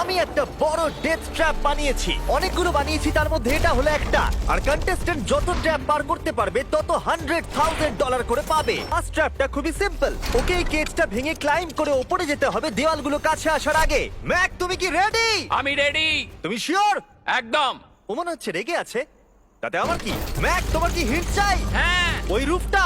আমি একটা বড় ডেথ ট্র্যাপ বানিয়েছি। অনেকগুলো বানিয়েছি, তার মধ্যে এটা হলো একটা। আর কন্টেস্ট্যান্ট যত ট্র্যাপ পার করতে পারবে তত $100,000 করে পাবে। ফার্স্ট ট্র্যাপটা খুবই সিম্পল। ওকে এই কেজটা ভেঙে ক্লাইম্ব করে উপরে যেতে হবে দেওয়ালগুলো কাছে আসার আগে। ম্যাক, তুমি কি রেডি? আমি রেডি। তুমি শিওর? একদম। ও মনে হচ্ছে রেগে আছে। তাতে আমার কি? ম্যাক, তোমার কি হিট চাই? হ্যাঁ। ওই রুফটা।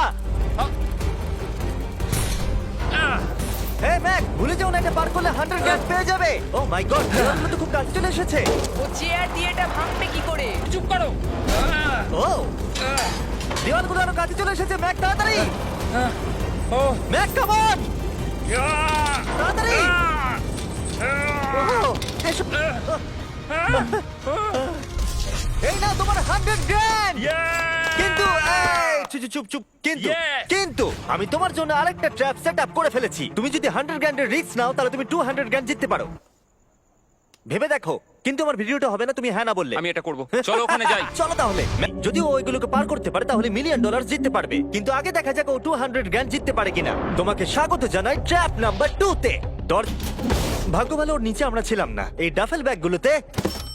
হে ম্যাক, ভুলে যাও না, এটা পার করলে 100 পেয়ে যাবে। ও মাই গড, দেওয়ালগুলো তো খুব কাছে চলে এসেছে। ও চেয়ার দিয়ে এটা ভাঙবে কি করে? চুপ করো। ও, দেওয়ালগুলো আরো কাছে চলে এসেছে। ম্যাক, তাড়াতাড়ি। ও ম্যাক, কাম অন, তাড়াতাড়ি। ও, এসো। এই নাও তোমার 100 কিন্তু চুপ চুপ চুপ কিন্তু Yes! কিন্তু আমি তোমার জন্য আরেকটা ট্র্যাপ সেট আপ করে ফেলেছি। তুমি যদি 100 এর রিস্ক নাও তাহলে তুমি 200 জিততে পারো। ভেবে দেখো। কিন্তু আমার ভিডিওটা হবে না তুমি হ্যাঁ না বললে। আমি এটা করব। চলো ওখানে যাই। চলো তাহলে। যদি ও ওইগুলোকে পার করতে পারে তাহলে $1 মিলিয়ন জিততে পারবে। কিন্তু আগে দেখা যাক ও 200 জিততে পারে কিনা। তোমাকে স্বাগত জানাই ট্র্যাপ নাম্বার 2 তে। ভাগ্য ভালো ওর নিচে আমরা ছিলাম না। এই ডাফেল ব্যাগগুলোতে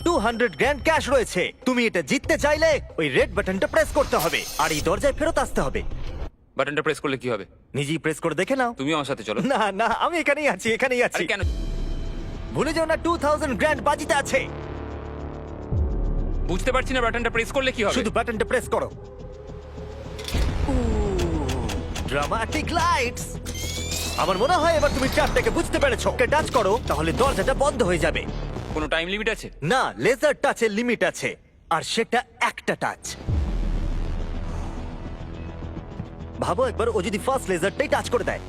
$200 ক্যাশ রয়েছে। তুমি এটা জিততে চাইলে ওই রেড বাটনটা প্রেস করতে হবে আর এই দরজায় ফেরত আসতে হবে। বাটনটা প্রেস করলে কি হবে? নিজেই প্রেস করে দেখে নাও। তুমি আমার সাথে চলো। না না, আমি এখানেই আছি, এখানেই আরে আছি। কেন? ভুলে যাও না $2,000 বাজিতে আছে। বুঝতে পারছি না বাটনটা প্রেস করলে কি হবে। শুধু বাটনটা প্রেস করো। Dramatic lights. আমার মনে হয় এবার তুমি ট্র্যাপটাকে বুঝতে পেরেছো। ওকে টাচ করো তাহলে দরজাটা বন্ধ হয়ে যাবে। কোনো টাইম লিমিট আছে? না, লেজার টাচের লিমিট আছে আর সেটা একটা টাচ। ভাবো একবার ও যদি ফার্স্ট লেজারটাই টাচ করে দেয়।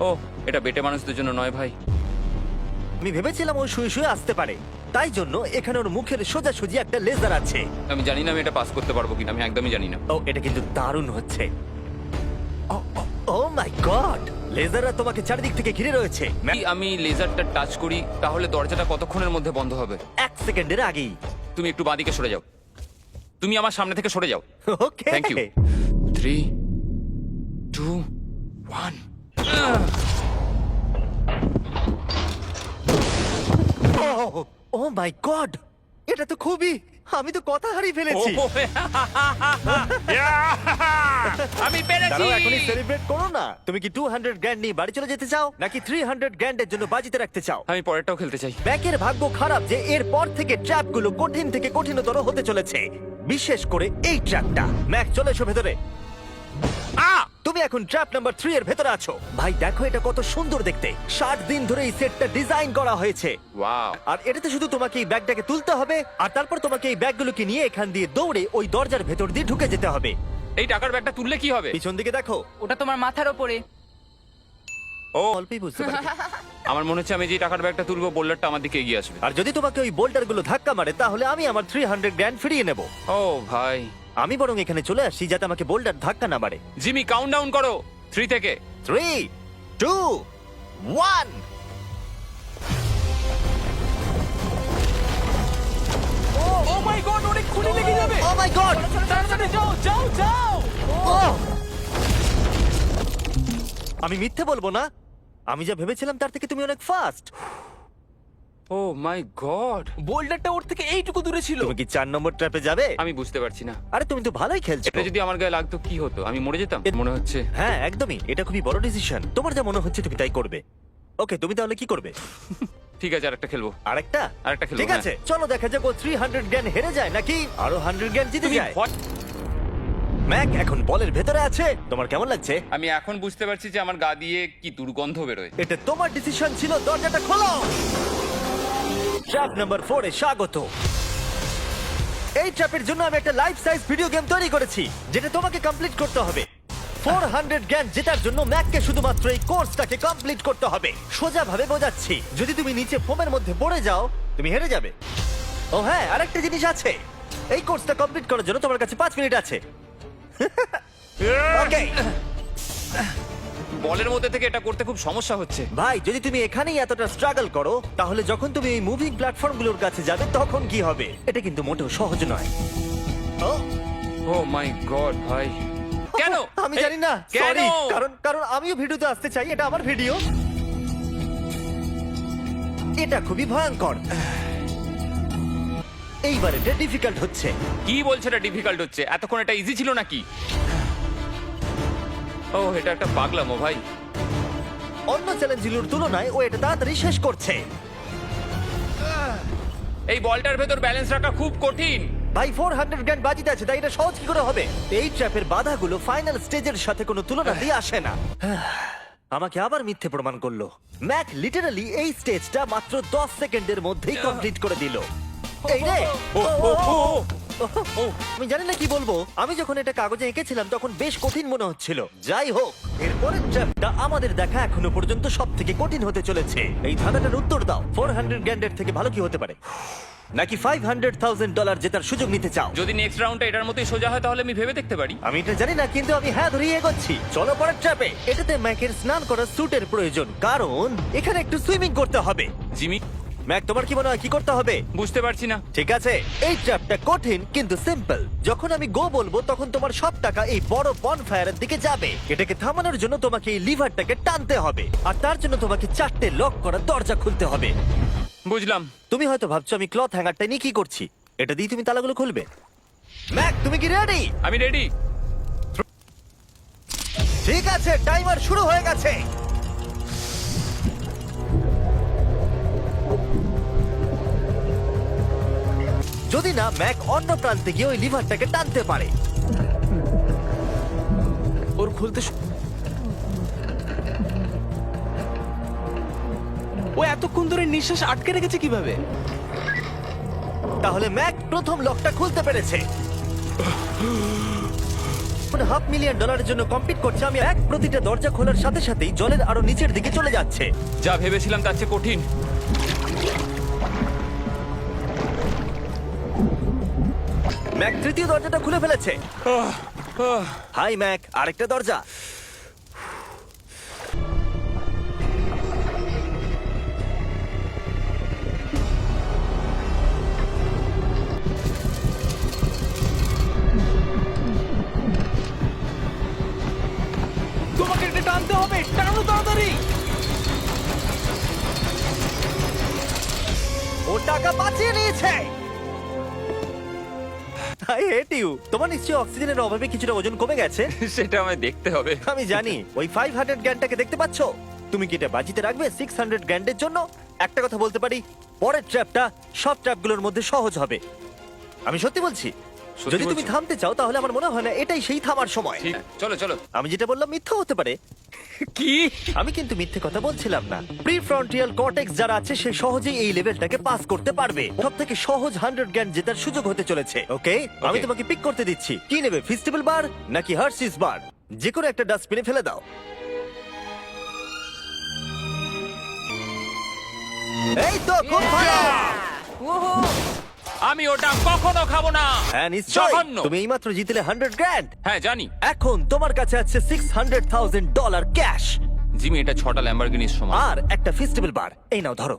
ও, এটা বেটে মানুষদের জন্য নয় ভাই। আমি ভেবেছিলাম ও শুয়ে শুয়ে আসতে পারে, তাই জন্য এখানে ওর মুখের সোজাসুজি একটা লেজার আছে। আমি জানি না আমি এটা পাস করতে পারবো কিনা, আমি একদমই জানি না। ও, এটা কিন্তু দারুণ হচ্ছে। ও মাই গড, লেজাররা তোমাকে চারিদিক থেকে ঘিরে রয়েছে। যদি আমি লেজারটা টাচ করি তাহলে দরজাটা কতক্ষণের মধ্যে বন্ধ হবে? 1 সেকেন্ডের আগেই। তুমি একটু বাঁদিকে সরে যাও। তুমি আমার সামনে থেকে সরে যাও। Okay, thank you. 3 2 1। Oh my God, এটা তো খুবই, আমি তো কথা হারিয়ে ফেলেছি। আমি পেরেছি। দাঁড়াও, এখনই সেলিব্রেট করো না। তুমি কি 200 নিয়ে বাড়ি চলে যেতে চাও নাকি 300 এর জন্য বাজিতে রাখতে চাও? আমি পরেরটাও খেলতে চাই। ব্যাকের ভাগ্য খারাপ যে এর পর থেকে ট্র্যাপগুলো কঠিন থেকে কঠিনতর হতে চলেছে, বিশেষ করে এই ট্র্যাপটা। ম্যাক, চলে এসো ভেতরে। তুমি এখন ট্র্যাপ নাম্বার 3 এর ভেতরে আছো। ভাই দেখো এটা কত সুন্দর দেখতে। 60 দিন ধরে এই সেটটা ডিজাইন করা হয়েছে। ওয়াও। আর এটাতে শুধু তোমাকে এই ব্যাগটাকে তুলতে হবে আর তারপর তোমাকে এই ব্যাগগুলোকে নিয়ে এখান দিয়ে দৌড়ে ওই দরজার ভেতর দিয়ে ঢুকে যেতে হবে। এই টাকার ব্যাগটা তুললে কি হবে? পিছন দিকে দেখো। ওটা তোমার মাথার ওপরে। ও, অল্পই বুঝতে পারবে। আমার মনে হচ্ছে আমি যে টাকার ব্যাগটা তুলবো বোল্ডারটা আমার দিকে এগিয়ে আসবে। আর যদি তোমাকে ওই বোল্টারগুলো ধাক্কা মারে তাহলে আমি আমার 300 ফিরিয়ে নেব। ও ভাই। আমি বরং এখানে চলে আসি যাতে আমাকে বোল্ডার ধাক্কা না মারে। জিমি, কাউন্টডাউন করো 3 থেকে। 3 2 1। ও মাই গড, অনেক খুলে লেগে যাবে। ও মাই গড, তাড়াতাড়ি যাও যাও যাও। আমি মিথ্যে বলবো না, আমি যা ভেবেছিলাম তার থেকে তুমি অনেক ফাস্ট। O my god. বোল্ডারটা ওর থেকে এইটুকু দূরে ছিল। তুমি কি 4 নম্বর ট্র্যাপে যাবে? আমি বুঝতে পারছি না। আরে তুমি তো ভালোই খেলছো। এটা যদি আমার গায়ে লাগতো কি হতো? আমি মরে যেতাম মনে হচ্ছে। হ্যাঁ একদমই, এটা খুবই বড় ডিসিশন। তোমার যা মনে হচ্ছে তুমি তাই করবে। ওকে, তুমি তাহলে কি করবে? ঠিক আছে, আরেকটা খেলবো। আরেকটা? আরেকটা খেলবো, ঠিক আছে, চলো দেখা যাক ও 300 হেরে যায় নাকি আরো 100 জিতে তুমি যায়। ভয়- ম্যাক এখন বলের ভেতরে আছে। তোমার কেমন লাগছে? আমি এখন বুঝতে পারছি যে আমার গা দিয়ে কি দুর্গন্ধ বেরোয়। এটা তোমার ডিসিশন ছিল। দরজাটা খোলো। ট্র্যাপ নাম্বার 4 এ স্বাগত। এই ট্র্যাপের জন্য আমি একটা লাইফ সাইজ ভিডিও গেম তৈরি করেছি যেটা তোমাকে কমপ্লিট করতে হবে। 400 জেতার জন্য ম্যাককে শুধুমাত্র এই কোর্সটাকে কমপ্লিট করতে হবে। সোজা ভাবে বোঝাচ্ছি, যদি তুমি নিচে ফোমের মধ্যে পড়ে যাও তুমি হেরে যাবে। ও হ্যাঁ, আরেকটা জিনিস আছে। এই কোর্সটা কমপ্লিট করার জন্য তোমার কাছে 5 মিনিট আছে। ওকে বলের মধ্যে থেকে এটা করতে খুব সমস্যা হচ্ছে। ভাই, যদি তুমি এখানেই এতটা স্ট্রাগল করো তাহলে যখন তুমি এই মুভিং প্ল্যাটফর্মগুলোর কাছে যাবে তখন কি হবে? এটা কিন্তু মোটেও সহজ নয়। ও ও মাই গড ভাই, কেন? আমি জানি না, কেন? সরি। কারণ আমিও ভিডিওতে আসতে চাই, এটা আমার ভিডিও। এটা খুবই ভয়ঙ্কর। এইবার এটা ডিফিকাল্ট হচ্ছে। কি বলছে এটা ডিফিকাল্ট হচ্ছে? এতক্ষণ এটা ইজি ছিল নাকি? ও এটা একটা পাগলামো ভাই। অন্য চ্যালেঞ্জগুলোর তুলনায় ও এটা তাড়াতাড়ি শেষ করছে। এই বলটার ভেতর ব্যালেন্স রাখা খুব কঠিন। ভাই 400 গ্র্যান্ড বাজিতে আছে, তাই এটা সহজ কি করে হবে? এই ট্র্যাপের বাধাগুলো ফাইনাল স্টেজের সাথে কোনো তুলনাতেই আসে না। আমাকে আবার মিথ্যে প্রমাণ করলো। ম্যাক লিটারালি এই স্টেজটা মাত্র 10 সেকেন্ডের মধ্যেই কমপ্লিট করে দিল। এই রে! আমি জানি না কি বলবো। আমি যখন এটা কাগজে এঁকেছিলাম তখন বেশ কঠিন মনে হচ্ছিল। যাই হোক, এরপরের ট্র্যাপটা আমাদের দেখা এখনো পর্যন্ত সব থেকে কঠিন হতে চলেছে। এই ধাঁধাটার উত্তর দাও। 400 গ্র্যান্ডের থেকে ভালো কি হতে পারে? নাকি $500,000 জেতার সুযোগ নিতে চাও? যদি নেক্সট রাউন্ডটা এটার মতোই সোজা হয় তাহলে আমি ভেবে দেখতে পারি। আমি এটা জানি না, কিন্তু আমি হ্যাঁ ধরেই এগোচ্ছি। চলো পরের ট্র্যাপে। এটাতে ম্যাকের স্নান করার স্যুটের প্রয়োজন, কারণ এখানে একটু সুইমিং করতে হবে। জিমি, ম্যাক, তোমার কি মনে হয় কি করতে হবে? বুঝতে পারছি না। ঠিক আছে, এই ট্র্যাপটা কঠিন কিন্তু সিম্পল। যখন আমি গো বলবো তখন তোমার সব টাকা এই বড় বনফায়ারের দিকে যাবে। এটাকে থামানোর জন্য তোমাকে এই লিভারটাকে টানতে হবে, আর তার জন্য তোমাকে 4টে লক করা দরজা খুলতে হবে। বুঝলাম। তুমি হয়তো ভাবছো আমি ক্লথ হ্যাঙ্গারটা নিয়ে কি করছি। এটা দিয়ে তুমি তালাগুলো খুলবে। ম্যাক, তুমি কি রেডি? আমি রেডি। ঠিক আছে, টাইমার শুরু হয়ে গেছে। যদি না ম্যাক অন্য প্রান্তে গিয়ে ওই লিভারটাকে টানতে পারে। ওর খুলতে ও এতক্ষণ ধরে নিঃশ্বাস আটকে রেখেছে কিভাবে? তাহলে ম্যাক প্রথম লকটা খুলতে পেরেছে। $500,000 জন্য কম্পিট করছে। আমি এক প্রতিটা দরজা খোলার সাথে সাথেই জলের আরো নিচের দিকে চলে যাচ্ছে। যা ভেবেছিলাম তার চেয়ে কঠিন। ম্যাক তৃতীয় দরজাটা খুলে ফেলেছে। হাই ম্যাক, আরেকটা দরজা। তোমাকে এটা টানতে হবে, টানো তাড়াতাড়ি। ও টাকা বাঁচিয়ে নিয়েছে। I hate you. তোমার নিশ্চয়ই অক্সিজেনের অভাবে কিছুটা ওজন কমে গেছে। সেটা আমায় দেখতে হবে। আমি জানি। ওই 500 গ্র্যান্ডটাকে দেখতে পাচ্ছো? তুমি কি এটা বাজিতে রাখবে 600 গ্র্যান্ডের জন্য? একটা কথা বলতে পারি, পরের ট্র্যাপটা সব ট্র্যাপগুলোর মধ্যে সহজ হবে। আমি সত্যি বলছি। সত্যি যদি তুমি বলছো? থামতে চাও তাহলে আমার মনে হয় না এটাই সেই থামার সময়। ঠিক, চলো চলো। আমি যেটা বললাম মিথ্যা হতে পারে। কি? আমি কিন্তু মিথ্যে কথা বলছিলাম না। প্রিফ্রন্টিয়াল কর্টেক্স যারা আছে সে সহজেই এই লেভেলটাকে পাস করতে পারবে। সব থেকে সহজ 100 গ্র্যান্ড জেতার সুযোগ হতে চলেছে। ওকে, আমি তোমাকে পিক করতে দিচ্ছি। কি নেবে, ফেস্টিভ্যাল বার নাকি হার্শিস বার? যে কোনো একটা ডাস্টবিনে ফেলে দাও। এই তো খুব ভালো। ওহো, আমি ওটা কখনো খাবো না। হ্যাঁ নিশ্চয়ই। জঘন্য। তুমি এইমাত্র জিতলে 100 গ্র্যান্ড। হ্যাঁ জানি। এখন তোমার কাছে আছে $600,000 ক্যাশ জিমি, এটা 6টা ল্যাম্বরগিনির সমান। আর একটা ফেস্টিভ্যাল বার। এই নাও ধরো।